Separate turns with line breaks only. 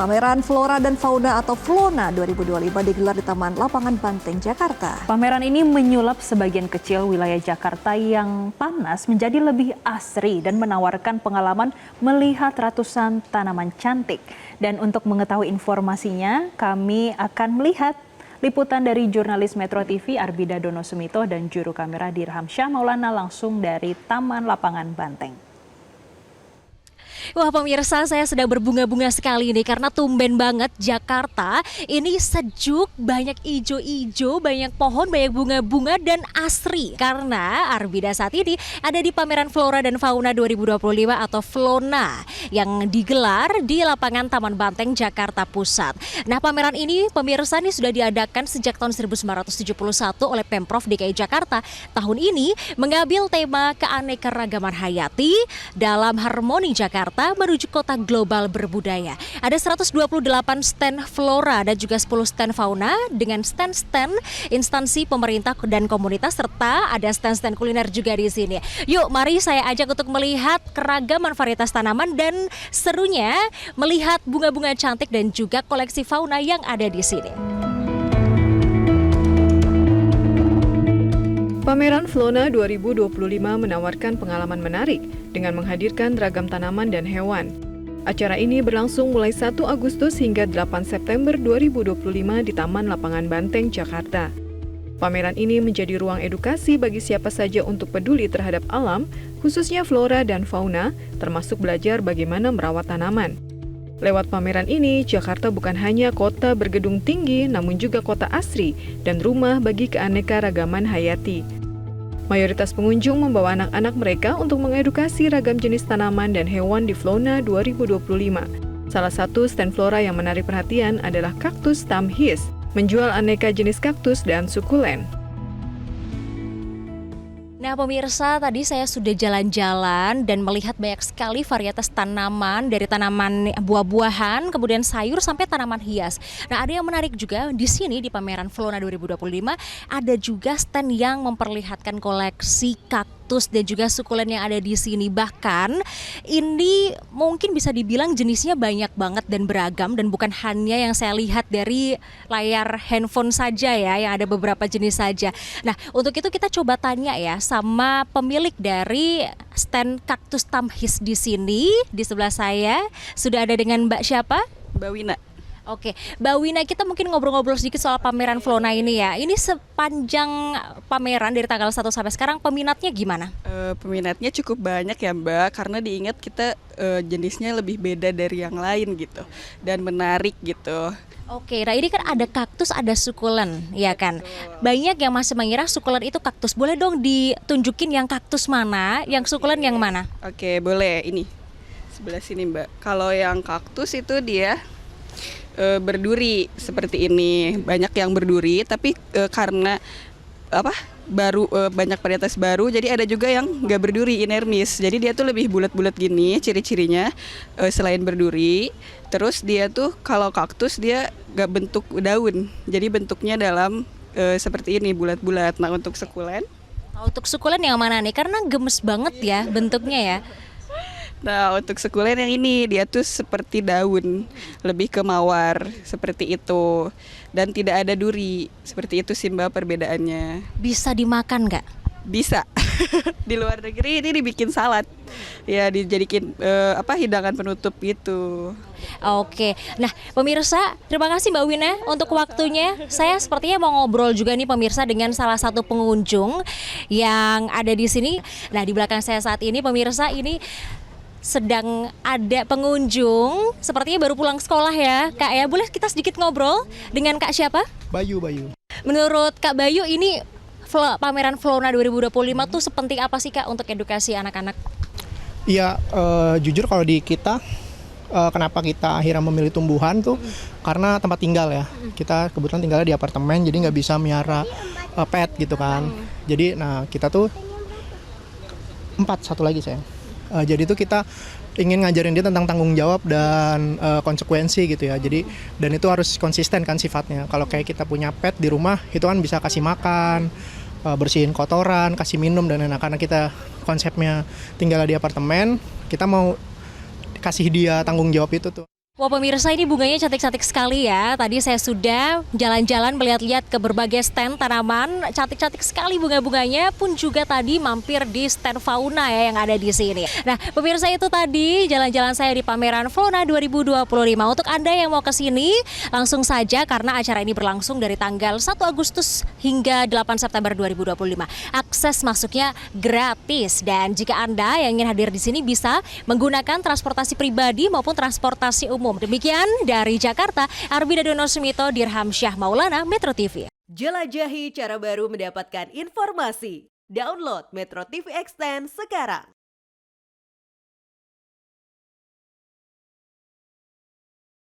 Pameran Flora dan Fauna atau FLONA 2025 digelar di Taman Lapangan Banteng, Jakarta.
Pameran ini menyulap sebagian kecil wilayah Jakarta yang panas menjadi lebih asri dan menawarkan pengalaman melihat ratusan tanaman cantik. Dan untuk mengetahui informasinya, kami akan melihat liputan dari jurnalis Metro TV Arbida Dono Sumito dan juru kamera Dirham Syah Maulana langsung dari Taman Lapangan Banteng.
Wah pemirsa, saya sedang berbunga-bunga sekali nih karena tumben banget Jakarta ini sejuk, banyak ijo-ijo, banyak pohon, banyak bunga-bunga dan asri. Karena Arbida saat ini ada di pameran Flora dan Fauna 2025 atau FLONA yang digelar di lapangan Taman Banteng, Jakarta Pusat. Nah pameran ini pemirsa ini sudah diadakan sejak tahun 1971 oleh Pemprov DKI Jakarta. Tahun ini mengambil tema keanekaragaman hayati dalam harmoni Jakarta menuju kota global berbudaya. Ada 128 stand Flora dan juga 10 stand Fauna dengan stand-stand instansi pemerintah dan komunitas serta ada stand-stand kuliner juga di sini. Yuk, mari saya ajak untuk melihat keragaman varietas tanaman dan serunya melihat bunga-bunga cantik dan juga koleksi fauna yang ada di sini.
Pameran FLONA 2025 menawarkan pengalaman menarik dengan menghadirkan ragam tanaman dan hewan. Acara ini berlangsung mulai 1 Agustus hingga 8 September 2025 di Taman Lapangan Banteng, Jakarta. Pameran ini menjadi ruang edukasi bagi siapa saja untuk peduli terhadap alam, khususnya flora dan fauna, termasuk belajar bagaimana merawat tanaman. Lewat pameran ini, Jakarta bukan hanya kota bergedung tinggi, namun juga kota asri dan rumah bagi keanekaragaman hayati. Mayoritas pengunjung membawa anak-anak mereka untuk mengedukasi ragam jenis tanaman dan hewan di FLONA 2025. Salah satu stand flora yang menarik perhatian adalah kaktus tamhis, menjual aneka jenis kaktus dan sukulen.
Nah pemirsa, tadi saya sudah jalan-jalan dan melihat banyak sekali varietas tanaman, dari tanaman buah-buahan, kemudian sayur sampai tanaman hias. Nah ada yang menarik juga di sini di pameran FLONA 2025, ada juga stand yang memperlihatkan koleksi kaktus dan juga sukulen yang ada di sini. Bahkan ini mungkin bisa dibilang jenisnya banyak banget dan beragam dan bukan hanya yang saya lihat dari layar handphone saja ya, yang ada beberapa jenis saja. Nah untuk itu kita coba tanya ya sama pemilik dari stand kaktus tamhis di sini. Di sebelah saya sudah ada dengan Mbak siapa?
Mbak Wina.
Oke, Mbak Wina, kita mungkin ngobrol-ngobrol sedikit soal pameran FLONA ini ya. Ini sepanjang pameran dari tanggal 1 sampai sekarang peminatnya gimana?
Peminatnya cukup banyak ya Mbak, karena diingat kita jenisnya lebih beda dari yang lain gitu dan menarik gitu.
Oke, nah ini kan ada kaktus, ada sukulen, ya kan? Banyak yang masih mengira sukulen itu kaktus. Boleh dong ditunjukin yang kaktus mana, yang sukulen yang mana?
Oke, boleh. Ini sebelah sini Mbak. Kalau yang kaktus itu dia berduri seperti ini, banyak yang berduri, tapi karena banyak varietas baru, jadi ada juga yang nggak berduri, inermis. Jadi dia tuh lebih bulat-bulat gini ciri-cirinya, selain berduri. Terus dia tuh kalau kaktus dia nggak bentuk daun, jadi bentuknya dalam seperti ini, bulat-bulat. Nah untuk sukulen
yang mana nih? Karena gemes banget ya bentuknya ya.
Nah untuk sukulen yang ini dia tuh seperti daun, lebih ke mawar seperti itu, dan tidak ada duri, seperti itu sih Mbak perbedaannya.
Bisa dimakan nggak?
Bisa. Di luar negeri ini dibikin salad, ya dijadikan hidangan penutup gitu.
Oke, nah pemirsa, terima kasih Mbak Wina untuk waktunya. Saya sepertinya mau ngobrol juga nih pemirsa dengan salah satu pengunjung yang ada di sini. Nah di belakang saya saat ini pemirsa ini sedang ada pengunjung, sepertinya baru pulang sekolah ya Kak ya. Boleh kita sedikit ngobrol dengan Kak siapa?
Bayu.
Menurut Kak Bayu ini pameran FLONA 2025 tuh sepenting apa sih Kak untuk edukasi anak-anak?
Iya, jujur kalau di kita, kenapa kita akhirnya memilih tumbuhan tuh karena tempat tinggal ya. Kita kebetulan tinggalnya di apartemen, jadi nggak bisa miara pet gitu kan. Jadi nah kita tuh satu lagi sayang. Jadi tuh kita ingin ngajarin dia tentang tanggung jawab dan konsekuensi gitu ya. Jadi dan itu harus konsisten kan sifatnya. Kalau kayak kita punya pet di rumah itu kan bisa kasih makan, bersihin kotoran, kasih minum dan lain-lain. Karena kita konsepnya tinggal di apartemen, kita mau kasih dia tanggung jawab itu tuh.
Wah pemirsa, ini bunganya cantik-cantik sekali ya. Tadi saya sudah jalan-jalan melihat-lihat ke berbagai stand tanaman. Cantik-cantik sekali bunga-bunganya, pun juga tadi mampir di stand fauna ya yang ada di sini. Nah pemirsa, itu tadi jalan-jalan saya di pameran Flona 2025. Untuk Anda yang mau ke sini, langsung saja karena acara ini berlangsung dari tanggal 1 Agustus hingga 8 September 2025. Akses masuknya gratis dan jika Anda yang ingin hadir di sini bisa menggunakan transportasi pribadi maupun transportasi umum. Demikian dari Jakarta, Arbi Dadono Sumito, Dirham Syah Maulana, Metro TV.
Jelajahi cara baru mendapatkan informasi. Download Metro TV Extend sekarang.